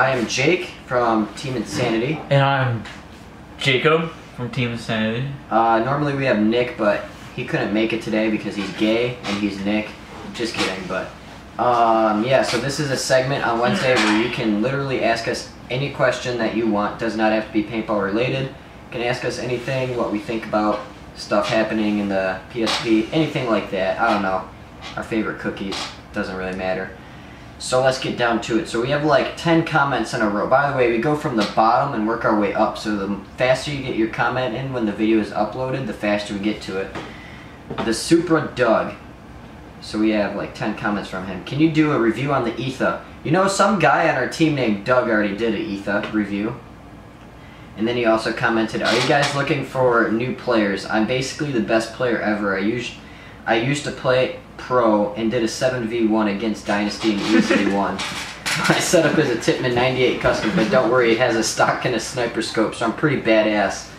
I am Jake from Team Insanity. And I'm Jacob from Team Insanity. Normally we have Nick, but he couldn't make it today because he's gay and he's Nick. Just kidding, but yeah, so this is a segment on Wednesday where you can literally ask us any question that you want. Does not have to be paintball related. You can ask us anything, what we think about stuff happening in the PSP, anything like that. I don't know. Our favorite cookies. Doesn't really matter. So let's get down to it. So we have like 10 comments in a row. By the way, we go from the bottom and work our way up. So the faster you get your comment in when the video is uploaded, the faster we get to it. The Supra Doug. So we have like 10 comments from him. Can you do a review on the Etha? You know, some guy on our team named Doug already did an Etha review. And then he also commented, are you guys looking for new players? I'm basically the best player ever. I used to play pro and did a 7v1 against Dynasty and easily won. I set up as a Tipman 98 custom, but don't worry, it has a stock and a sniper scope, so I'm pretty badass.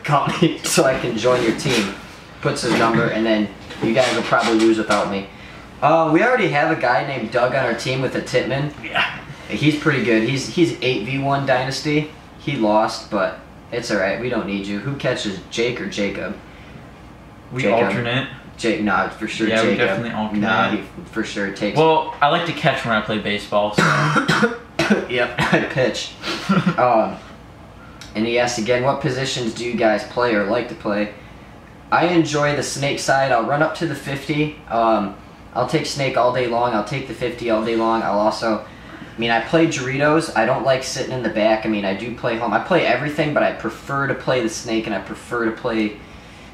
Call me so I can join your team. Puts his number, and then you guys will probably lose without me. We already have a guy named Doug on our team with a Tipman. Yeah. He's pretty good. He's 8v1 Dynasty. He lost, but it's alright. We don't need you. Who catches, Jake or Jacob? We Jacob. Alternate. Jake, nah, for sure. Yeah, Jacob. we definitely alternate. Nah, he for sure takes. Well, I like to catch when I play baseball. So. Yep, I pitch. And he asked again, what positions do you guys play or like to play? I enjoy the snake side. I'll run up to the 50. I'll take snake all day long. I'll take the 50 all day long. I'll also, I mean, I play Doritos. I don't like sitting in the back. I mean, I do play home. I play everything, but I prefer to play the snake and I prefer to play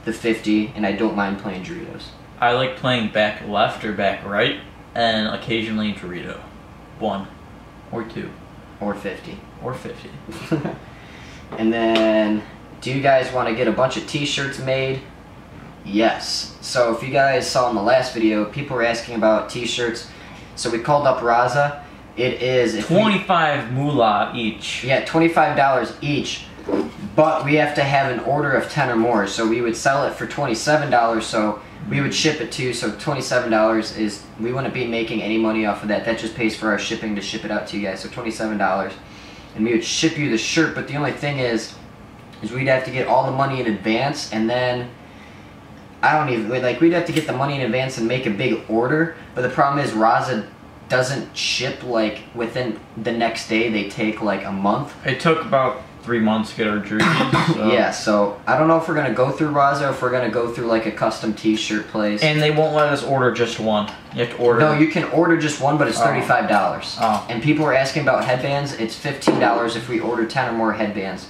the 50, and I don't mind playing Doritos. I like playing back left or back right, and occasionally Dorito. 1 or 2. Or 50. Or 50. And then, do you guys want to get a bunch of t-shirts made? Yes. So if you guys saw in the last video, people were asking about t-shirts. So we called up Raza. It is 25 moolah each. Yeah, $25 each. But we have to have an order of 10 or more. So we would sell it for $27. So we would ship it to you. So $27 is, we wouldn't be making any money off of that. That just pays for our shipping to ship it out to you guys. So $27. And we would ship you the shirt. But the only thing is we'd have to get all the money in advance, and then I don't even, like, we'd have to get the money in advance and make a big order, but the problem is Raza doesn't ship, like, within the next day. They take, like, a month. It took about 3 months to get our jerseys. So. Yeah, so I don't know if we're going to go through Raza or if we're going to go through, like, a custom t-shirt place. And they won't let us order just one. You have to order... No, you can order just one, but it's $35. Oh. And people were asking about headbands. It's $15 if we order 10 or more headbands.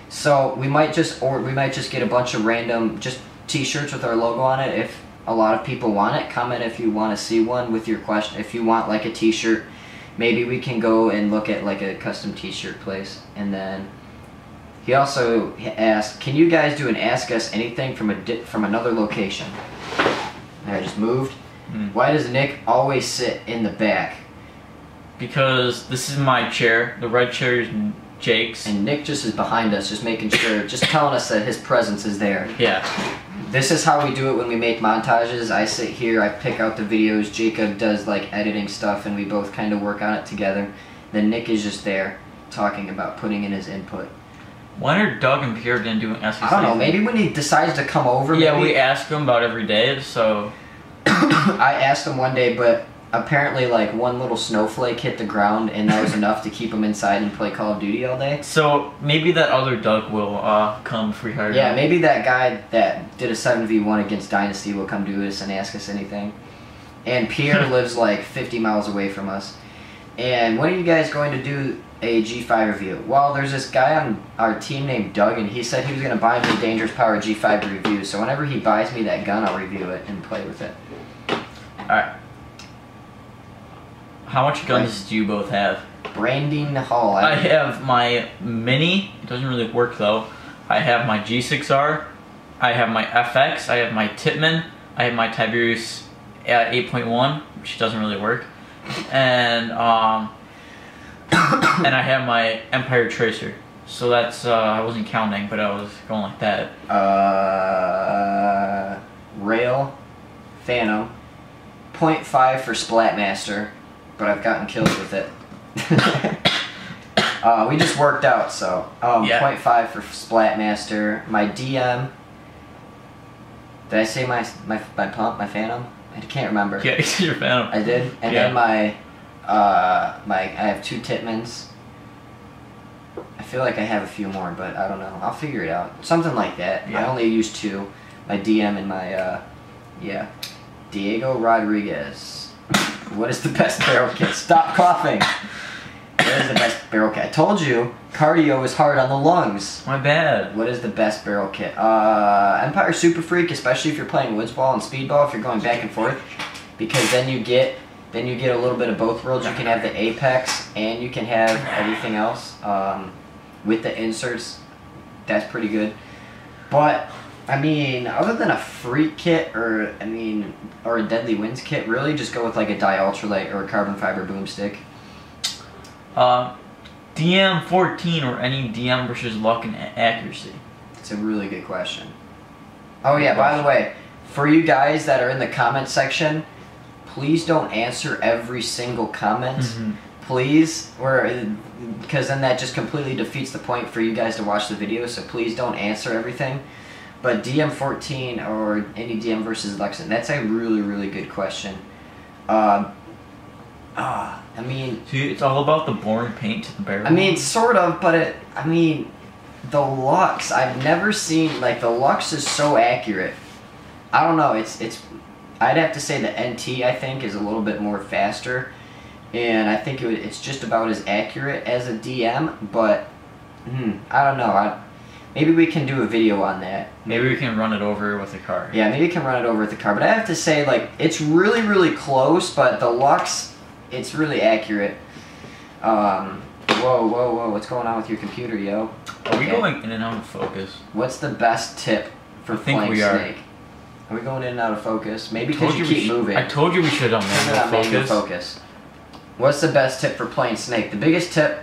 So we might just get a bunch of random just t-shirts with our logo on it if a lot of people want it. Comment if you want to see one with your question. If you want like a t-shirt, maybe we can go and look at like a custom t-shirt place. And then he also asked, can you guys do an Ask Us Anything from another location? I just moved. Why does Nick always sit in the back? Because this is my chair. The red chair is Jake's. And Nick just is behind us, just making sure, just telling us that his presence is there. Yeah. This is how we do it when we make montages. I sit here, I pick out the videos, Jacob does like editing stuff, and we both kind of work on it together. Then Nick is just there, talking about putting in his input. When are Doug and Pierre going to do an Ask Us I don't know, Anything? maybe when he decides to come over. Yeah, maybe. we ask him about every day, so... I asked him one day, but apparently like one little snowflake hit the ground and that was enough to keep him inside and play Call of Duty all day. So maybe that other Doug will come free hire. Yeah, maybe that guy that did a 7v1 against Dynasty will come do this and ask us anything. And Pierre lives like 50 miles away from us. And when are you guys going to do a G5 review? Well, there's this guy on our team named Doug, and he said he was going to buy me Dangerous Power G5 to review. So whenever he buys me that gun, I'll review it and play with it. Alright. How much guns do you both have? Branding Hall. I have my Mini. It doesn't really work though. I have my G6R. I have my FX. I have my Tipman. I have my Tiberius 8.1, which doesn't really work. And I have my Empire Tracer. So that's I wasn't counting, but I was going like that. Rail, Phantom, .5 for Splatmaster, but I've gotten kills with it. We just worked out, so Yeah. 0.5 for Splatmaster. My DM. Did I say my pump, my Phantom? I can't remember. Yeah, it's your Phantom. I did, and Yeah. then I have 2 Titmans. I feel like I have a few more, but I don't know. I'll figure it out. Something like that. Yeah. I only use 2. My DM and my yeah, Diego Rodriguez. What is the best barrel kit? Stop coughing. What is the best barrel kit? I told you, cardio is hard on the lungs. My bad. What is the best barrel kit? Empire Super Freak, especially if you're playing woods ball and speedball, if you're going back and forth, because then you get a little bit of both worlds. You can have the Apex and you can have everything else with the inserts. That's pretty good. But I mean, other than a Freak kit or a Deadly Winds kit, really just go with like a Dye Ultralight or a carbon fiber boomstick. DM 14 or any DM versus luck and accuracy? It's a really good question. Oh yeah, by the way, for you guys that are in the comment section, please don't answer every single comment. Please, because then that just completely defeats the point for you guys to watch the video, so please don't answer everything. But DM 14 or any DM versus Luxon, that's a really, really good question. I mean... See, it's all about the boring paint to the barrel. I mean, sort of, but the Lux, I've never seen, like, the Lux is so accurate. I don't know, I'd have to say the NT, I think, is a little bit more faster. And I think it's just about as accurate as a DM, but, I don't know. Maybe we can do a video on that. Maybe we can run it over with a car. Yeah, maybe we can run it over with the car. But I have to say, like, it's really, really close, but the Lux, it's really accurate. Whoa, what's going on with your computer, yo? Are we going in and out of focus? What's the best tip for playing Snake? Are we going in and out of focus? Maybe because you keep moving. I told you we should have done manual focus. What's the best tip for playing Snake? The biggest tip...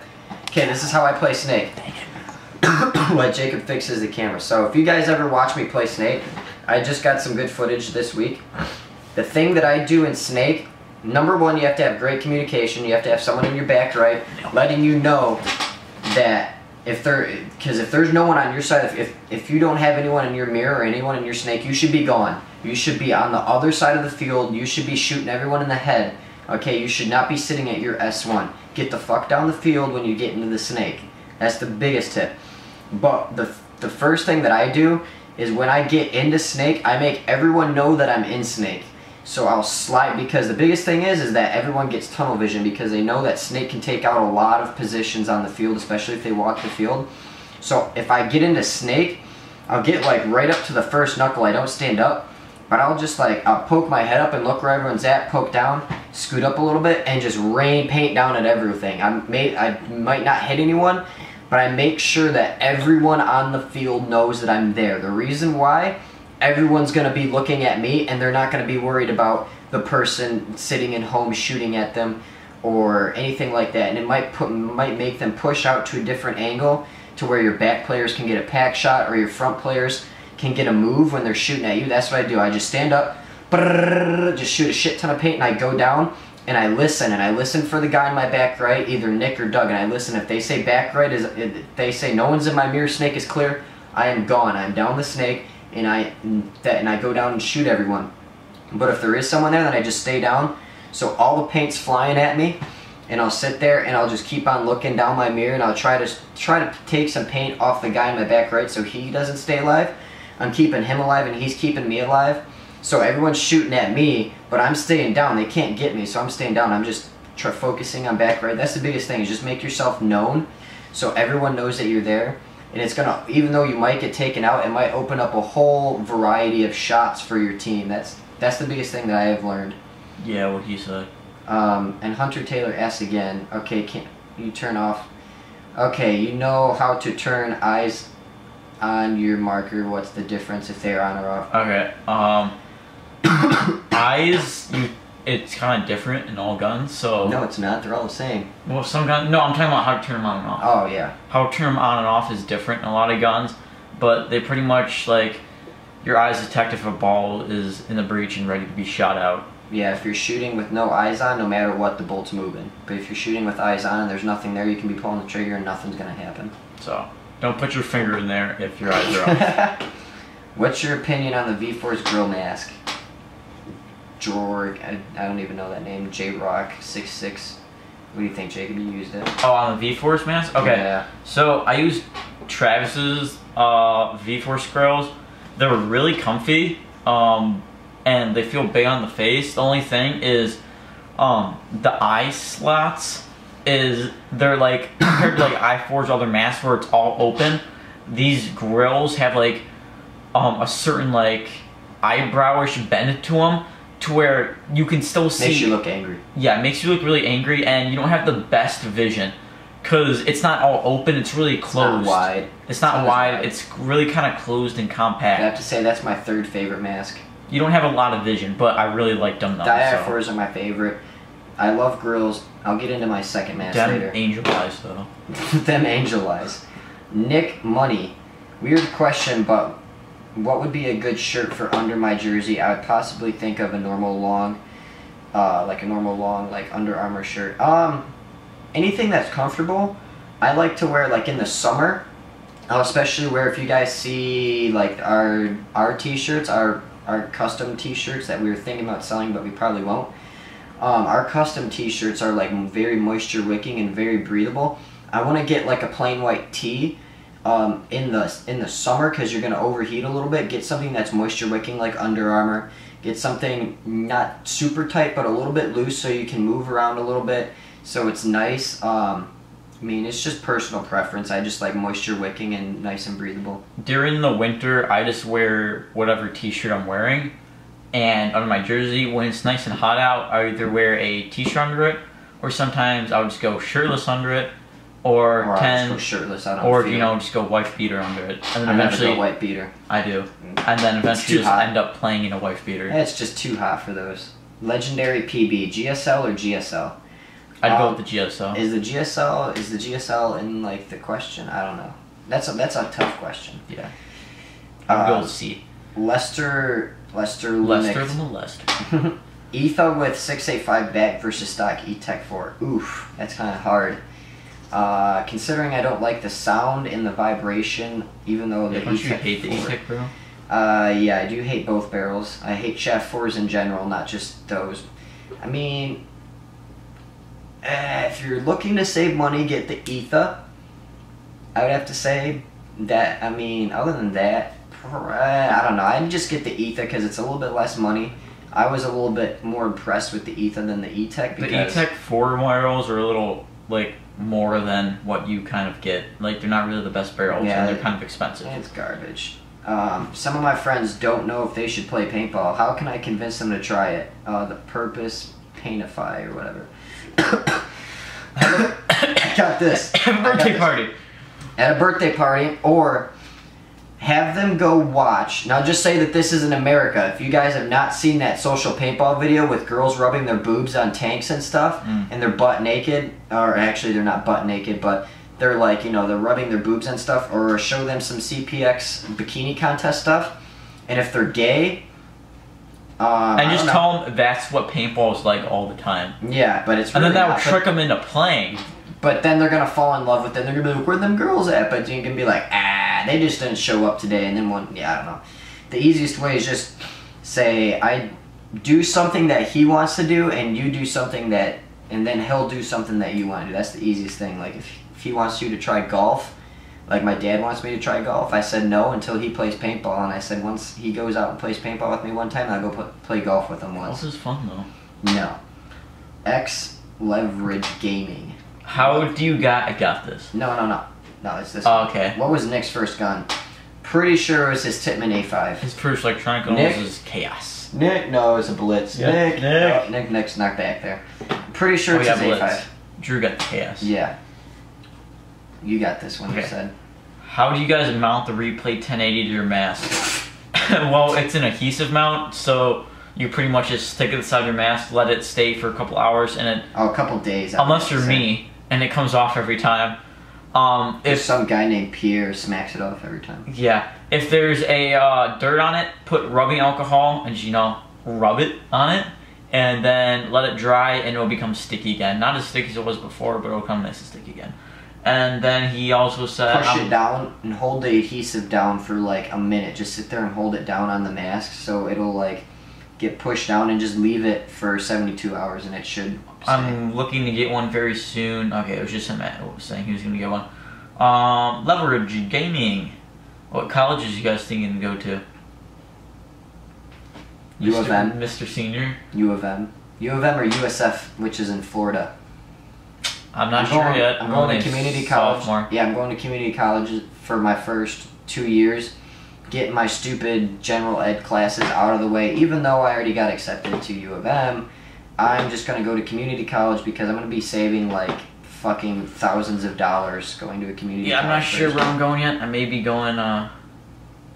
Okay, this is how I play Snake. Let Jacob fixes the camera. So if you guys ever watch me play Snake, I just got some good footage this week. The thing that I do in Snake, number one, you have to have great communication. You have to have someone in your back right, letting you know that because if there's no one on your side, if you don't have anyone in your mirror or anyone in your Snake, you should be gone. You should be on the other side of the field. You should be shooting everyone in the head. Okay, you should not be sitting at your S1. Get the fuck down the field when you get into the Snake. That's the biggest tip. But the first thing that I do is when I get into Snake, I make everyone know that I'm in Snake. So I'll slide, because the biggest thing is that everyone gets tunnel vision, because they know that Snake can take out a lot of positions on the field, especially if they walk the field. So if I get into Snake, I'll get like right up to the first knuckle. I don't stand up, but I'll just I'll poke my head up and look where everyone's at, poke down, scoot up a little bit, and just rain paint down at everything. I might not hit anyone, but I make sure that everyone on the field knows that I'm there. The reason why, everyone's going to be looking at me, and they're not going to be worried about the person sitting at home shooting at them or anything like that. And it might make them push out to a different angle to where your back players can get a pack shot or your front players can get a move when they're shooting at you. That's what I do. I just stand up, just shoot a shit ton of paint, and I go down. And I listen for the guy in my back right, either Nick or Doug, and I listen. If they say back right, if they say no one's in my mirror, Snake is clear, I am gone. I'm down the Snake, and I go down and shoot everyone. But if there is someone there, then I just stay down. So all the paint's flying at me, and I'll sit there and I'll just keep on looking down my mirror, and I'll try to take some paint off the guy in my back right so he doesn't stay alive. I'm keeping him alive, and he's keeping me alive. So everyone's shooting at me, but I'm staying down. They can't get me, so I'm staying down. I'm just focusing on back right. That's the biggest thing, is just make yourself known so everyone knows that you're there. And it's gonna, even though you might get taken out, it might open up a whole variety of shots for your team. That's the biggest thing that I have learned. Yeah, what he said. And Hunter Taylor asks again, okay, can you turn off? Okay, you know how to turn eyes on your marker. What's the difference if they're on or off? Okay, eyes, it's kind of different in all guns, so... No, it's not. They're all the same. Well, some guns... No, I'm talking about how to turn them on and off. Oh, yeah. How to turn them on and off is different in a lot of guns, but they pretty much, like, your eyes detect if a ball is in the breach and ready to be shot out. Yeah, if you're shooting with no eyes on, no matter what, the bolt's moving. But if you're shooting with eyes on and there's nothing there, you can be pulling the trigger and nothing's gonna happen. So don't put your finger in there if your eyes are off. What's your opinion on the V-Force grill mask? Jorg, I don't even know that name. J-Rock66. What do you think, Jacob? You used it? Oh, on the V-Force mask? Okay. Yeah. So I used Travis's V-Force grills. They were really comfy, and they feel big on the face. The only thing is, the eye slots they're like compared to like i4's other masks where it's all open. These grills have like a certain like eyebrowish bend to them, to where you can still see. Makes you look angry. Yeah, it makes you look really angry, and you don't have the best vision because it's not all open. It's really closed. It's not wide. It's not wide. It's really kind of closed and compact. I have to say that's my third favorite mask. You don't have a lot of vision, but I really like them though. The i4s are my favorite. I love grills. I'll get into my second mask later. Angel eyes though. Them angel eyes. Nick Money. Weird question, but what would be a good shirt for under my jersey? I would possibly think of a normal long, like Under Armour shirt. Anything that's comfortable. I like to wear like in the summer. I'll especially wear, if you guys see like our t-shirts, our custom t-shirts that we were thinking about selling, but we probably won't. Our custom t-shirts are like very moisture wicking and very breathable. I want to get like a plain white tee in the summer because you're going to overheat a little bit. Get something that's moisture wicking like Under Armour. Get something not super tight but a little bit loose so you can move around a little bit so it's nice. I mean, it's just personal preference. I just like moisture wicking and nice and breathable. During the winter, I just wear whatever t-shirt I'm wearing, and under my jersey, when it's nice and hot out, I either wear a t-shirt under it, or sometimes I would just go shirtless under it, or just go shirtless. I don't or feel. you know, just go wife beater under it, and then I eventually never go white beater. I do, and then eventually just hot. end up playing in a wife beater. It's just too hot for those. Legendary PB, GSL or GSL? I'd go with the GSL. Is the GSL in like the question? I don't know. That's a tough question. Yeah. I'd go with C. Lester the molester. ETHA with 685 back versus stock E-Tech 4. Oof, that's kind of hard. Considering I don't like the sound and the vibration, even though the Don't you E-Tech hate the 4, E-Tech barrel? Yeah, I do hate both barrels. I hate Shaft 4s in general, not just those. I mean, if you're looking to save money, get the ETHA. I would have to say that, I mean, other than that, I don't know. I'd just get the ETHA because it's a little bit less money. I was a little bit more impressed with the ETHA than the E-Tech. The E-Tech 4 barrels are a little, like, more than what you kind of get. Like, they're not really the best barrels, and they're kind of expensive. It's garbage. Some of my friends don't know if they should play paintball. How can I convince them to try it? The Purpose Paintify or whatever. I got this. Birthday party. At a birthday party, or have them go watch. Now just say that this is in America. If you guys have not seen that social paintball video with girls rubbing their boobs on tanks and stuff, and they're butt naked, or actually they're not butt naked, but they're like, you know, they're rubbing their boobs and stuff, or show them some CPX bikini contest stuff, and if they're gay, and just tell them that's what paintball is like all the time. Yeah, but it's really and then that will trick them into playing. But then they're gonna fall in love with them. They're gonna be like, "Where them girls at?" But you can be like, they just didn't show up today. And then I don't know. The easiest way is just say, I do something that he wants to do, and you do something that, and then he'll do something that you want to do. That's the easiest thing. Like if he wants you to try golf, like my dad wants me to try golf, I said no until he plays paintball, and I said once he goes out and plays paintball with me one time, I'll go play golf with him once. Golf is fun though. No. X Leverage Gaming. How do you got? I got this. No, it's this Oh, one. okay. What was Nick's first gun? Pretty sure it was his Titman A5. His first electronic gun was his Chaos. Nick, no, it was a Blitz. Yeah. Nick's knocked back there. Pretty sure it's his A5. Drew got the Chaos. Yeah. You got this one, you said. How do you guys mount the Replay 1080 to your mask? Well, it's an adhesive mount, so you pretty much just stick it inside your mask, let it stay for a couple hours, and it... Oh, a couple days. Unless you're me, and it comes off every time. If some guy named Pierre smacks it off every time. Yeah. If there's a dirt on it, put rubbing alcohol and, you know, rub it on it, and then let it dry, and it'll become sticky again. Not as sticky as it was before, but it'll come nice and sticky again. And then he also said, push it down and hold the adhesive down for like a minute. Just sit there and hold it down on the mask so it'll like get pushed down, and just leave it for 72 hours and it should stay. I'm looking to get one very soon. Okay, it was just him saying he was going to get one. Leverage Gaming. What colleges you guys thinking to go to? U of M. Mr. Senior? U of M. U of M or USF, which is in Florida. I'm not sure yet. I'm going to community college. Sophomore. Yeah, I'm going to community college for my first 2 years. Getting my stupid general ed classes out of the way. Even though I already got accepted to U of M, I'm just going to go to community college because I'm going to be saving like fucking thousands of dollars going to a community college. Yeah, I'm not sure where I'm going yet. I may be going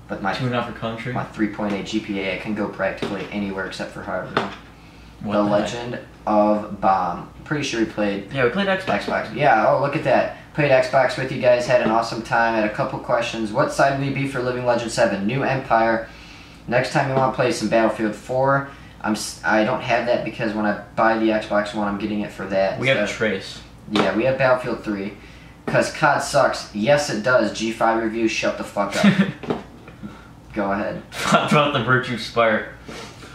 but my to another country. My 3.8 GPA, I can go practically anywhere except for Harvard. What the the Legend of Bomb. Pretty sure we played Yeah, we played Xbox. Yeah, oh, look at that. Played Xbox with you guys, had an awesome time, had a couple questions. What side will you be for Living Legend 7? New Empire. Next time you want to play some Battlefield 4, I don't have that because when I buy the Xbox One, I'm getting it for that. We have Trace. Yeah, we have Battlefield 3. Because COD sucks. Yes, it does. G5 reviews, shut the fuck up. Go ahead. What about the Virtue Spire?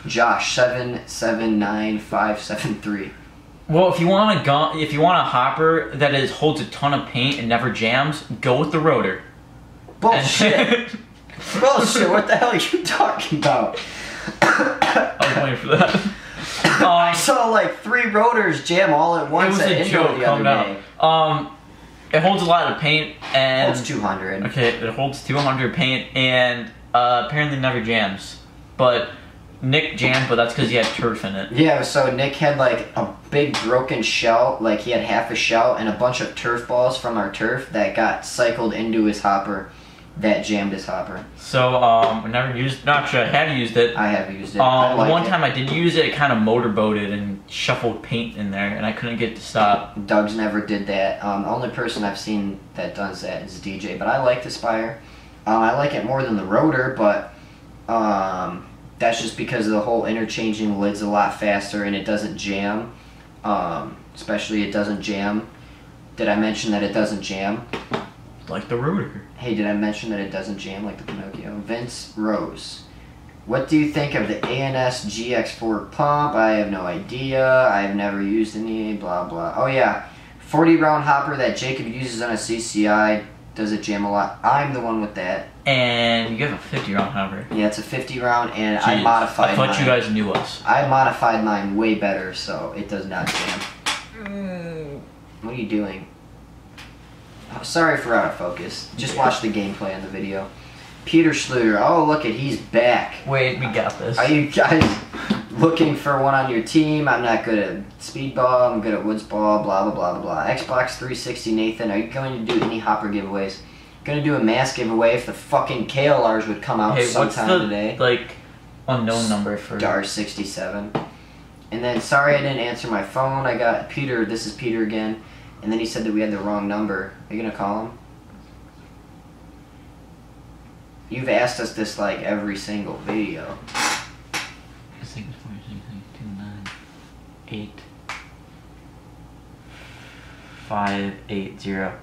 Josh, 779573. Well, if you want a hopper that holds a ton of paint and never jams, go with the rotor. Bullshit. Bullshit, what the hell are you talking about? I was waiting for that. I saw like 3 rotors jam all at once. It was a joke, calm down. It holds a lot of paint and... Holds 200. Okay, it holds 200 paint and apparently never jams. But Nick jammed, but that's because he had turf in it. Yeah, so Nick had like a big broken shell, like he had half a shell and a bunch of turf balls from our turf that got cycled into his hopper. That jammed his hopper. So, I never used, not sure, I had used it. I have used it. One time I did use it, it kind of motorboated and shuffled paint in there, and I couldn't get it to stop. Doug's never did that. The only person I've seen that does that is DJ, but I like the Spire. I like it more than the rotor, but that's just because the whole interchanging lid's a lot faster and it doesn't jam. Especially it doesn't jam. Did I mention that it doesn't jam? Like the rotor. Hey, did I mention that it doesn't jam like the Pinocchio? Vince Rose. What do you think of the ANS GX4 pump? I have no idea. I've never used any, blah, blah. Oh, yeah. 40 round hopper that Jacob uses on a CCI. Does it jam a lot? I'm the one with that. And you have a 50 round hopper. Yeah, it's a 50 round, and Jeez, I modified mine. I thought you guys knew us. I modified mine way better, so it does not jam. What are you doing? Oh, sorry for out of focus. Just watch the gameplay in the video. Peter Schluter. Oh, look at, he's back. Wait, we got this. Are you guys looking for one on your team? I'm not good at speedball. I'm good at woodsball. Blah, blah, blah, blah, blah. Xbox 360, Nathan. Are you going to do any hopper giveaways? Gonna do a mask giveaway if the fucking KLRs would come out sometime today. Like, unknown number for... Star 67. And then, sorry I didn't answer my phone. I got Peter. This is Peter again. And then he said that we had the wrong number. Are you gonna call him? You've asked us this like every single video. 6, 4, 6, 2, 9, 8, 5, 8, 0.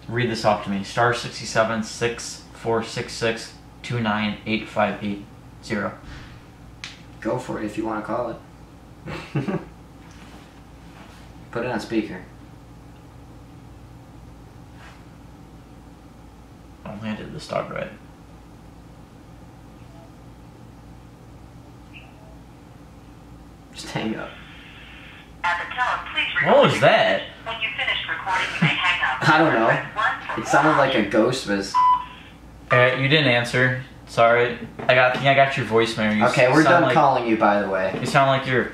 Read this off to me. Star 67 6 4 6 6 2 9 8 5 8 0. Go for it if you want to call it. Put it on speaker. I don't think I did the start right. Just hang up. At the tone, please What was that? When you finish recording, you may hang up. I don't know. It sounded like a ghost was... You didn't answer. Sorry. I got your voicemail. Okay, we're done calling you, by the way. You sound like you're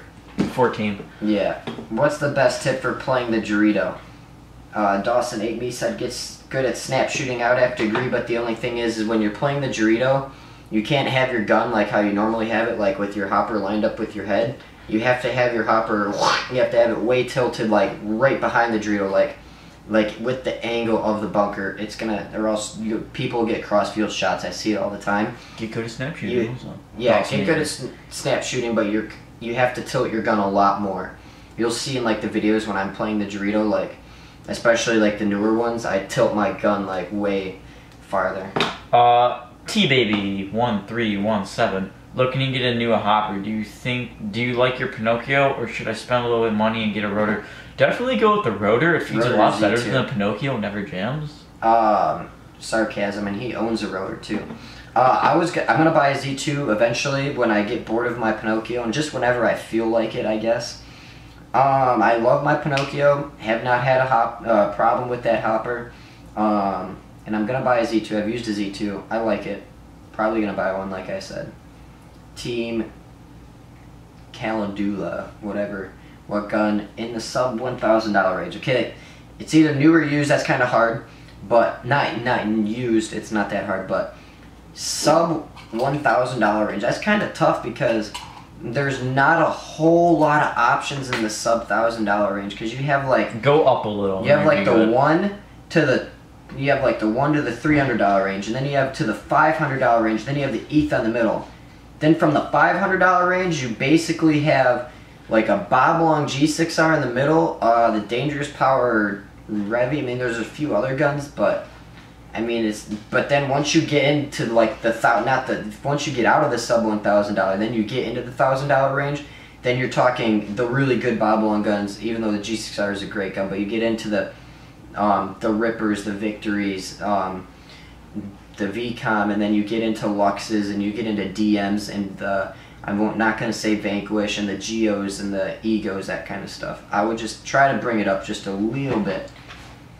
14. Yeah. What's the best tip for playing the Dorito? Dawson 8Me said gets good at snap shooting. I would have to agree, but the only thing is when you're playing the Dorito, you can't have your gun like how you normally have it, like with your hopper lined up with your head. You have to have your hopper, you have to have it way tilted, like right behind the Dorito, like with the angle of the bunker. It's gonna, or else people get cross-field shots. I see it all the time. Get good at snap shooting. Yeah, get good at snap shooting, but you have to tilt your gun a lot more. You'll see in like the videos when I'm playing the Dorito, like especially like the newer ones, I tilt my gun like way farther. T-Baby1317. Looking to get a new hopper. Do you like your Pinocchio, or should I spend a little bit of money and get a rotor? Definitely go with the rotor. It feeds a lot better than the Pinocchio, never jams. Sarcasm, and he owns a rotor too. I'm gonna buy a Z2 eventually when I get bored of my Pinocchio, and just whenever I feel like it, I guess. I love my Pinocchio. Have not had a problem with that hopper. And I'm gonna buy a Z2. I've used a Z2. I like it. Probably gonna buy one, like I said. Team Caladula, whatever. What gun in the sub $1,000 range? Okay, it's either new or used. That's kind of hard, but not used. It's not that hard, but sub $1,000 range. That's kind of tough because there's not a whole lot of options in the sub $1,000 range because you have like go up a little. You have like the one to the $300 range, and then you have to the $500 range. Then you have the ETH on the middle. Then from the $500 range, you basically have like a Bob Long G6R in the middle, the Dangerous Power Revy. I mean, there's a few other guns, but I mean, but then once you get into like once you get out of the sub $1,000, then you get into the $1,000 range. Then you're talking the really good Bob Long guns. Even though the G6R is a great gun, but you get into the Rippers, the Victories, the VCOM, and then you get into Luxes, and you get into DMs, and I'm not going to say Vanquish, and the Geos, and the Egos, that kind of stuff. I would just try to bring it up just a little bit.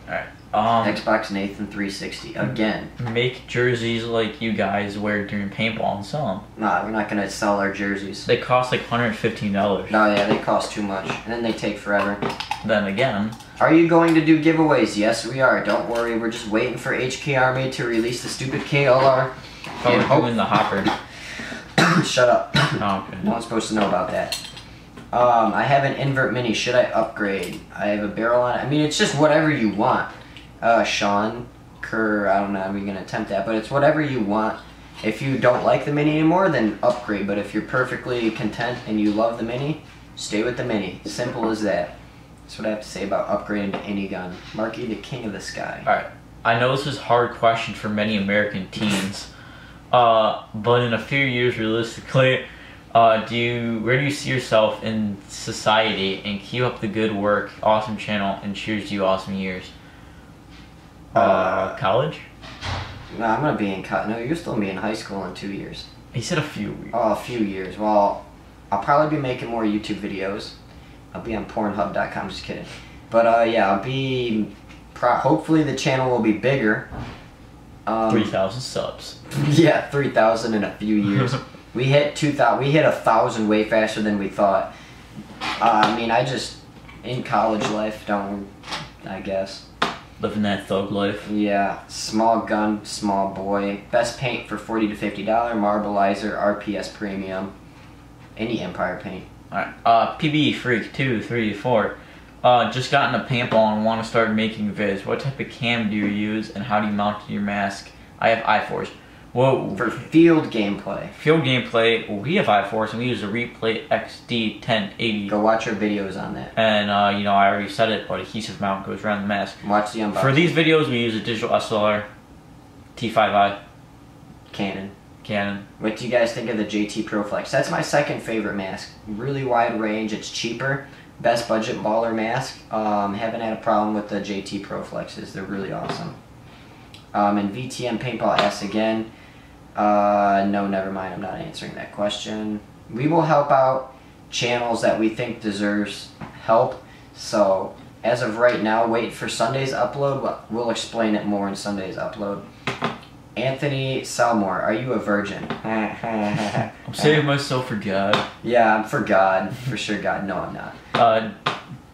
Alright. Xbox Nathan 360, again. Make jerseys like you guys wear during paintball and sell them. Nah, we're not going to sell our jerseys. They cost like $115. No, yeah, they cost too much, and then they take forever. Then again... Are you going to do giveaways? Yes, we are. Don't worry. We're just waiting for HK Army to release the stupid KLR. Oh, we're doing the hopper. Shut up. Oh, okay. No one's supposed to know about that. I have an invert mini. Should I upgrade? I have a barrel on it. I mean, it's just whatever you want. Sean Kerr, I don't know how we're going to attempt that, but it's whatever you want. If you don't like the mini anymore, then upgrade. But if you're perfectly content and you love the mini, stay with the mini. Simple as that. That's what I have to say about upgrading to any gun. Marky, the king of the sky. Alright, I know this is a hard question for many American teens, but in a few years, realistically, where do you see yourself in society? And keep up the good work, awesome channel, and cheers to you awesome years. College? No, I'm gonna be in college. No, you're still gonna be in high school in 2 years. He said a few years. Oh, a few years. Well, I'll probably be making more YouTube videos. I'll be on Pornhub.com, just kidding. But yeah, I'll be, hopefully the channel will be bigger. 3,000 subs. Yeah, 3,000 in a few years. We hit 2,000, we hit 1,000 way faster than we thought. I mean, in college life, I guess. Living that thug life. Yeah, small gun, small boy. Best paint for $40 to $50, Marbleizer, RPS Premium. Any Empire paint. Alright, PB Freak 234. Just got into paintball and want to start making vids. What type of cam do you use, and how do you mount your mask? I have I-Force. Whoa. For field gameplay. Field gameplay, we have I-Force, and we use a Replay XD1080. Go watch our videos on that. And, you know, I already said it, but adhesive mount goes around the mask. Watch the unboxing. For these videos, we use a digital SLR, T5i. Canon. Canon. What do you guys think of the JT Pro Flex? That's my second favorite mask. Really wide range, it's cheaper. Best budget baller mask. Haven't had a problem with the JT Pro Flexes. They're really awesome. And VTM Paintball asks again. No, never mind. I'm not answering that question. We will help out channels that we think deserves help. So, as of right now, wait for Sunday's upload. We'll explain it more in Sunday's upload. Anthony Salmore, are you a virgin? I'm saving myself for God. Yeah, I'm for God. For sure God. No, I'm not.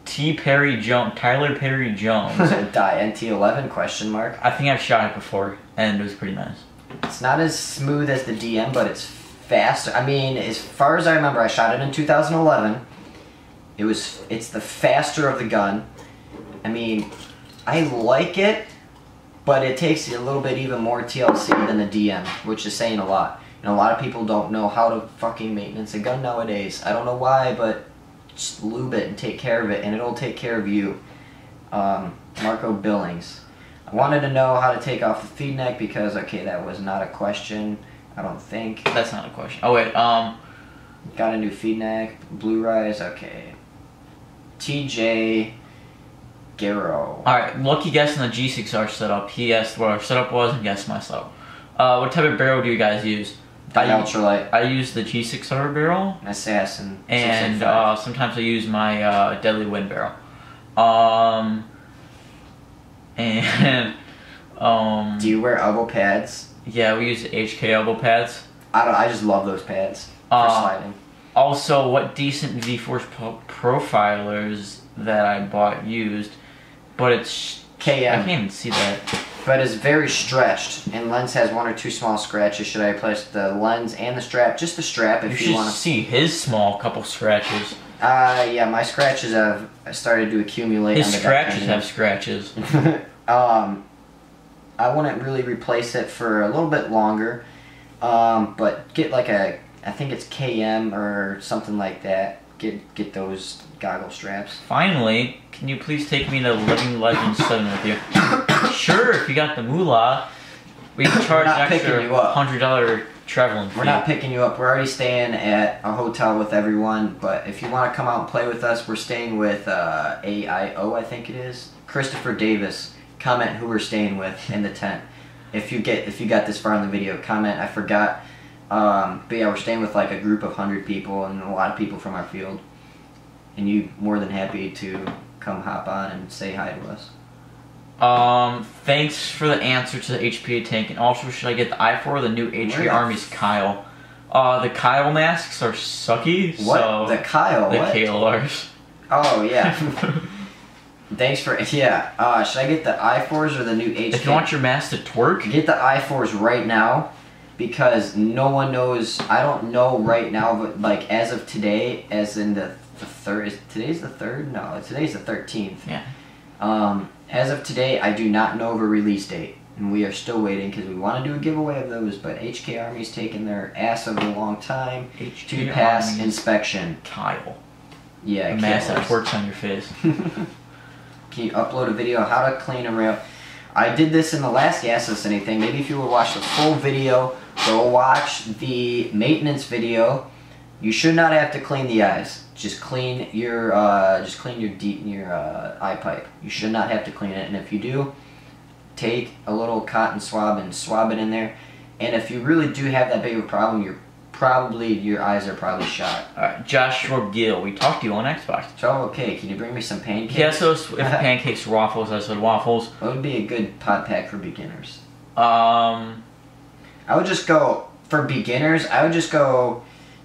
Tyler Perry Jones. Die NT11 question mark. I think I've shot it before, and it was pretty nice. It's not as smooth as the DM, but it's fast. I mean, as far as I remember, I shot it in 2011. It's the faster of the gun. I mean, I like it, but it takes a little bit even more TLC than the DM, which is saying a lot. And a lot of people don't know how to fucking maintenance a gun nowadays. I don't know why, but just lube it and take care of it, and it'll take care of you. Marco Billings. I wanted to know how to take off the feed neck because, okay, that was not a question. I don't think. That's not a question. Oh wait, Got a new feed neck. Blue Rise, okay. TJ Garrow. Alright, lucky guess on the G6R setup. He asked what our setup was and guessed my setup. What type of barrel do you guys use? Ultralight. I use the G6R barrel. Assassin. And sometimes I use my Deadly Wind barrel. Do you wear elbow pads? Yeah, we use HK elbow pads. I just love those pads for sliding. Also, what decent V-Force profilers that I bought used, but it's KM. I can't even see that. But it's very stretched, and lens has 1 or 2 small scratches. Should I replace the lens and the strap? Just the strap if you want to see his small couple scratches. Yeah, my scratches have started to accumulate. His scratches have scratches. I wouldn't really replace it for a little bit longer, but get like I think it's KM or something like that. Get those goggle straps. Finally, can you please take me to Living Legends 7 with you? Sure, if you got the moolah. We can charge an extra $100 traveling fee. We're not picking you up. We're already staying at a hotel with everyone, but if you want to come out and play with us, we're staying with AIO, I think it is. Christopher Davis. Comment who we're staying with in the tent. If you got this far in the video, comment. I forgot. But yeah, we're staying with like a group of 100 people and a lot of people from our field. And you more than happy to come hop on and say hi to us. Thanks for the answer to the HPA tank. And also, should I get the I4 or the new HK Army's Kyle? The Kyle masks are sucky. What? So The Kyle? the What? KLRs. Oh, yeah. Thanks for, yeah. Should I get the I4s or the new HK? If you want your mask to twerk, Get the I4s right now, because no one knows. I don't know right now, but like as of today, as in the third. Today's the 3rd? No, today's the 13th. yeah. As of today, I do not know of a release date, and we are still waiting because we want to do a giveaway of those. But HK Army's taking their ass of a long time to pass Army's inspection. Kyle. Yeah, A mask that killers. twerks on your face. Can you upload a video how to clean a rail? I did this in the last gas listening thing. Maybe if you would watch the full video, go watch the maintenance video. You should not have to clean the eyes. Just clean your eye pipe. You should not have to clean it. And if you do, take a little cotton swab and swab it in there. And if you really do have that big of a problem, your eyes are probably shot. Alright, Joshua Gill, we talked to you on Xbox. So okay, can you bring me some pancakes? He asked us if pancakes or waffles. I said waffles. What would be a good pod pack for beginners? I would just go, for beginners,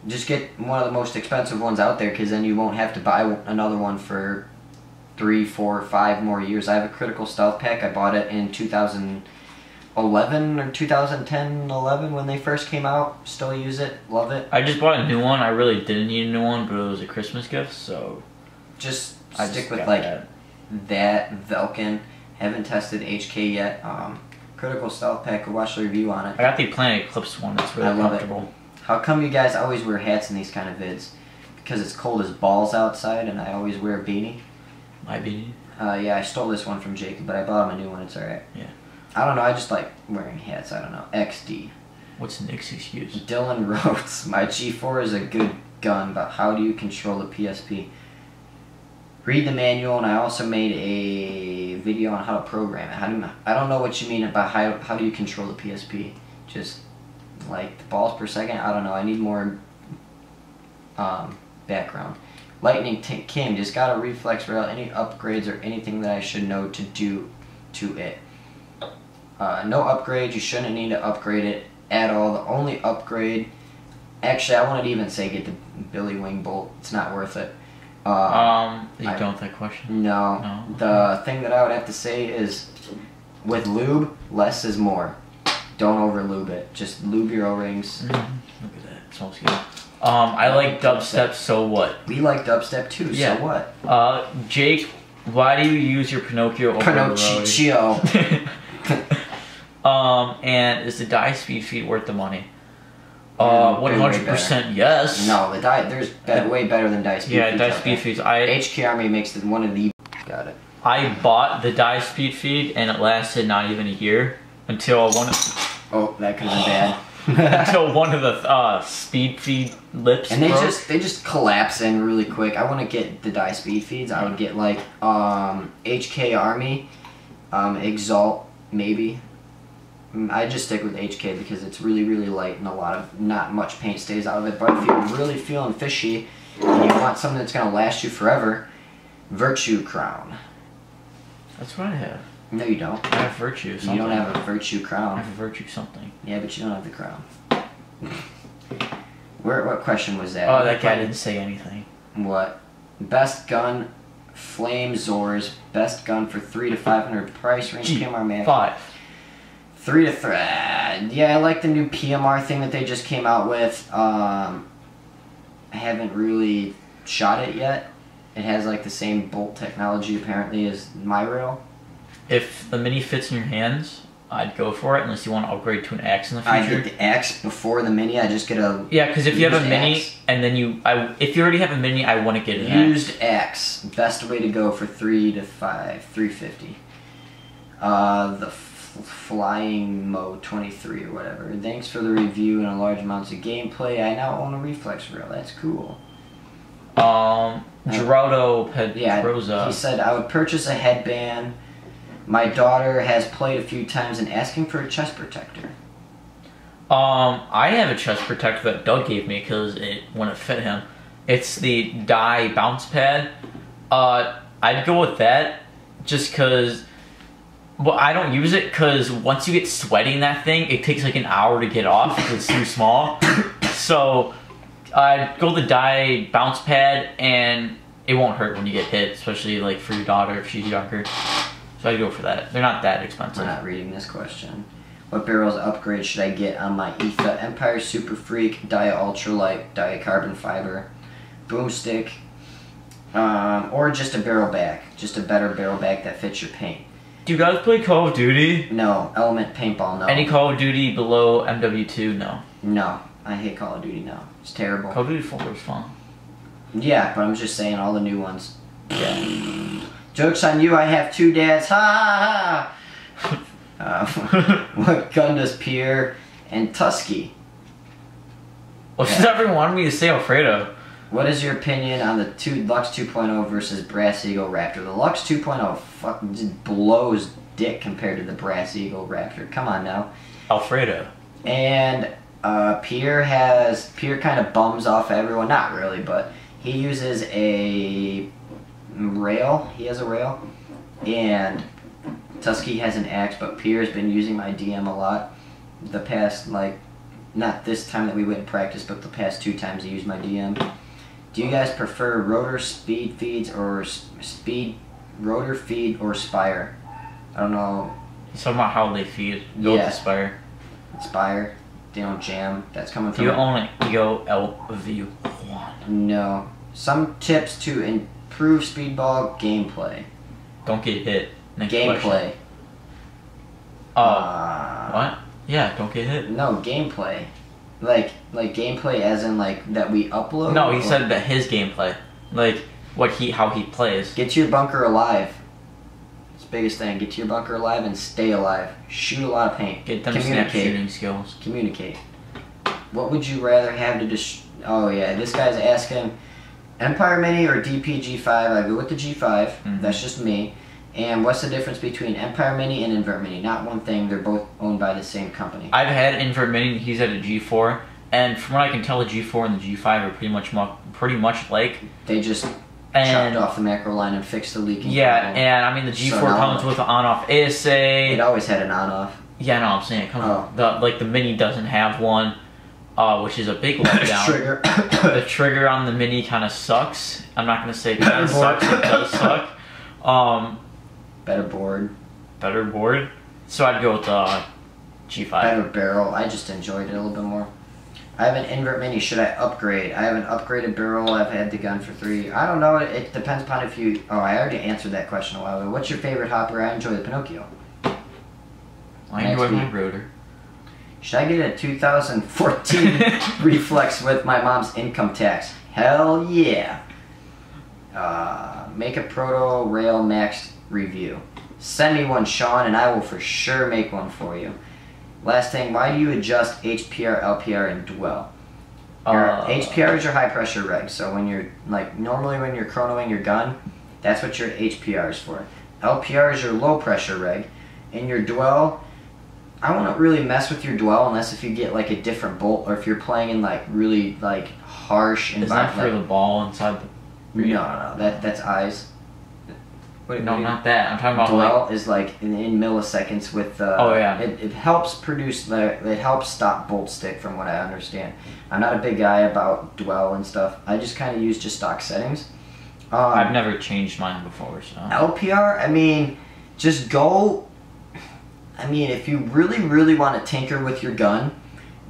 just get one of the most expensive ones out there, because then you won't have to buy another one for 3, 4, 5 more years. I have a Critical Stealth Pack. I bought it in 2011 or 2010, 11 when they first came out. Still use it. Love it. just bought a new one. I really didn't need a new one, but it was a Christmas gift, so I stick with like that Velkin. Haven't tested HK yet. Critical Stealth Pack. Go watch the review on it. I got the Planet Eclipse one. It's really comfortable. How come you guys always wear hats in these kind of vids? Because it's cold as balls outside, and I always wear a beanie. My beanie? Yeah, I stole this one from Jacob, but I bought him a new one. It's alright. Yeah. I don't know. I just like wearing hats. I don't know. XD. What's Nick's excuse? Dylan Rhodes. My G4 is a good gun, but how do you control the PSP? Read the manual, and I also made a video on how to program it. I don't know what you mean about how do you control the PSP. Just like the balls per second. I don't know. I need more background. Lightning King just got a reflex rail. Any upgrades or anything that I should know to do to it? No upgrades. You shouldn't need to upgrade it at all. The only upgrade, actually, I wouldn't even say get the Billy Wing bolt. It's not worth it. You don't that question? No. The thing that I would have to say is, with lube, less is more. Don't over lube it. Just lube your O-rings. Look at that. It smells good. I like dubstep, so what? We like dubstep too, Yeah. so what? Jake, why do you use your Pinocchio over Pinocchio. And is the die speed feed worth the money? Way 100% yes. No, there's way better than die speed. Yeah, feeds die out speed there. feeds. HK Army makes one of the. Got it. I bought the die speed feed and it lasted not even a year until one. Oh, that could have been bad. Until one of the speed feed lips And they broke. just collapse in really quick. I want to get the die speed feeds. I would get like HK Army, Exalt maybe. I just stick with HK because it's really light and not much paint stays out of it. But if you're really feeling fishy and you want something that's gonna last you forever, Virtue Crown. That's what I have. No, you don't. I have virtue. Something. You don't have a Virtue I Crown. have a virtue something. Yeah, but you don't have the crown. What question was that? Oh, that guy didn't say anything. What? Best gun, Flame Zors. Best gun for 300 to 500 price range. PMR man. 5. 3 to 3. Yeah, I like the new PMR thing that they just came out with. I haven't really shot it yet. It has like the same bolt technology apparently as my rail. If the mini fits in your hands, I'd go for it unless you want to upgrade to an axe in the future. I get the axe before the mini. I just get a Yeah, because if you have a used mini axe. and then if you already have a mini, I want to get an Used axe. Best way to go for 3 to 5, 350. The Flying Mo 23 or whatever. Thanks for the review and large amounts of gameplay. I now own a reflex rail. That's cool. Gerardo Yeah, Pedroza. he said I would purchase a headband. My daughter has played a few times and asking for a chest protector. I have a chest protector that Doug gave me because it wouldn't fit him. It's the dye bounce pad. I'd go with that just because. Well, I don't use it because once you get sweaty in that thing, it takes like an hour to get off because it's too small. So I'd go the dye bounce pad and it won't hurt when you get hit, especially like for your daughter if she's younger. So I'd go for that. They're not that expensive. I'm not reading this question. What barrels upgrade should I get on my ETHA? Empire Super Freak, Dia Ultralight, Dia Carbon Fiber, Boomstick, or just a barrel back. Just a better barrel back that fits your paint. Do you guys play Call of Duty? No. Element Paintball, no. Any Call of Duty below MW2? No. No. I hate Call of Duty, no. It's terrible. Call of Duty 4 was fun. Yeah, but I'm just saying all the new ones. Yeah. Joke's on you, I have 2 dads. Ha ha ha! What gun does Pierre and Tusky? Well, she's never wanted me to say Alfredo. What is your opinion on the Lux 2.0 versus Brass Eagle Raptor? The Lux 2.0 fucking just blows dick compared to the Brass Eagle Raptor. Come on now. Alfredo. And Pierre kind of bums off everyone. Not really, but he uses a rail. He has a rail. And Tusky has an axe, but Pierre's been using my DM a lot. The past, like, not this time that we went and practiced, but the past 2 times he used my DM. Do you guys prefer rotor speed feeds or rotor feed or spire? I don't know. He's talking about how they feed. Go with the Spire. Spire. They don't jam. That's coming from. Do you own an EO LV1? No. Some tips to improve speedball gameplay. Don't get hit. Next Gameplay. question. What? Yeah, don't get hit. No, gameplay. Like gameplay as in like that we upload? No, he said that his gameplay. Like how he plays. Get to your bunker alive. It's the biggest thing. Get to your bunker alive and stay alive. Shoot a lot of paint. Get them snap shooting skills. Communicate. What would you rather have to Oh yeah, this guy's asking Empire Mini or DPG5. I go with the G5. Mm-hmm. That's just me. And what's the difference between Empire Mini and Invert Mini? Not one thing. They're both owned by the same company. I've had Invert Mini. He's at a G4, and from what I can tell, the G4 and the G5 are pretty much like. They just chopped off the macro line and fixed the leaking. Yeah, problem. and I mean the G4 comes with an on-off ASA. It always had an on-off. Yeah, no, I'm saying it comes. The Mini doesn't have one, which is a big letdown. Trigger. The trigger on the Mini kind of sucks. I'm not gonna say it kind of sucks. It does suck. Better board. Better board. So I'd go with G5. Better barrel. I just enjoyed it a little bit more. I have an Invert Mini. Should I upgrade? I have an upgraded barrel. I've had the gun for 3. I don't know. It depends upon if you... Oh, I already answered that question a while ago. What's your favorite hopper? I enjoy the Pinocchio. I enjoy my rotor. Should I get a 2014 reflex with my mom's income tax? Hell yeah. Make a Proto Rail Max review. Send me one, Sean, and I will for sure make one for you. Last thing, why do you adjust HPR, LPR, and dwell? HPR is your high pressure reg, so when you're, like, normally when you're chronoing your gun, that's what your HPR is for. LPR is your low pressure reg, and your dwell, I wouldn't really mess with your dwell unless if you get, like, a different bolt, or if you're playing in, like, really, like, harsh environment. Is that for the ball inside the... No, that's eyes. No, not that. I'm talking about dwell is like in milliseconds with. Oh yeah. It helps produce it helps stop bolt stick from what I understand. I'm not a big guy about dwell and stuff. I just kind of use just stock settings. I've never changed mine before. So. LPR, I mean, just go. I mean, if you really want to tinker with your gun,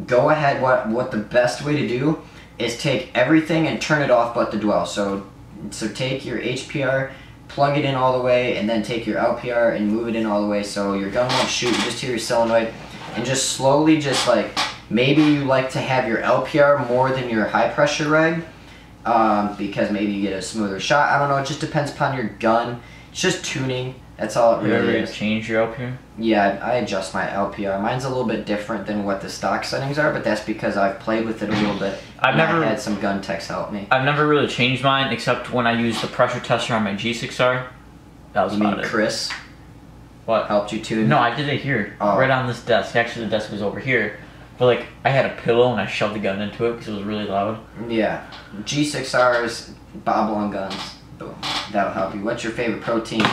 go ahead. What the best way to do is take everything and turn it off but the dwell. So take your HPR. Plug it in all the way, and then take your LPR and move it in all the way so your gun won't shoot. You just hear your solenoid, and just slowly, just like, maybe you like to have your LPR more than your high pressure reg, because maybe you get a smoother shot. I don't know, it just depends upon your gun. It's just tuning, that's all it really is. You ever change your LPR? Yeah, I adjust my LPR. Mine's a little bit different than what the stock settings are, but that's because I've played with it a little bit. I had some gun techs help me. I've never really changed mine except when I used the pressure tester on my G6R. That was about it. Chris? What? Helped you tune? No, I did it here. Oh. Right on this desk. Actually, the desk was over here. But like, I had a pillow and I shoved the gun into it because it was really loud. Yeah. G6Rs, bobble on guns. Boom. That'll help you. What's your favorite protein?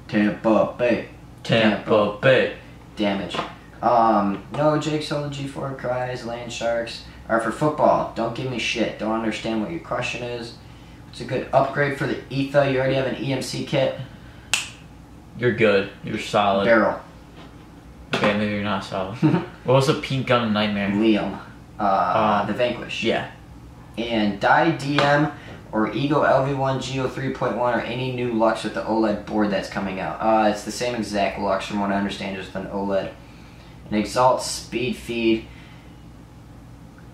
Tampa Bay. Tampa Bay. Damage. No, Jake Soul, G4 cries, land sharks. Are for football. Don't give me shit. Don't understand what your question is. It's a good upgrade for the ETHA. You already have an EMC kit. You're good. You're solid. Barrel. Okay, maybe you're not solid. What was the pink gun in Nightmare? Liam. The Vanquish. Yeah. And Die DM or Ego LV1 Geo 3.1 or any new Lux with the OLED board that's coming out. It's the same exact Lux from what I understand, just an OLED. An Exalt Speed Feed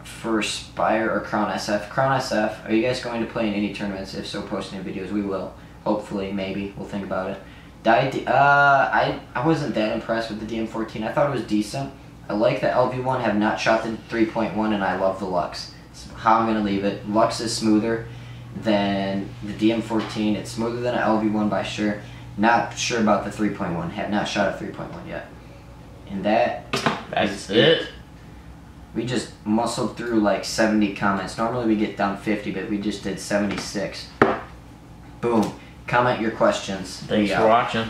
for Spire or Crown SF. Crown SF, are you guys going to play in any tournaments? If so, post any videos. We will. Hopefully, maybe. We'll think about it. I wasn't that impressed with the DM14. I thought it was decent. I like the LV1, have not shot the 3.1, and I love the Lux. That's how I'm going to leave it. Lux is smoother than the DM14. It's smoother than an LV1 by sure. Not sure about the 3.1. Have not shot a 3.1 yet. And that's it. We just muscled through like 70 comments. Normally we get down 50, but we just did 76. Boom. Comment your questions. Thanks for watching.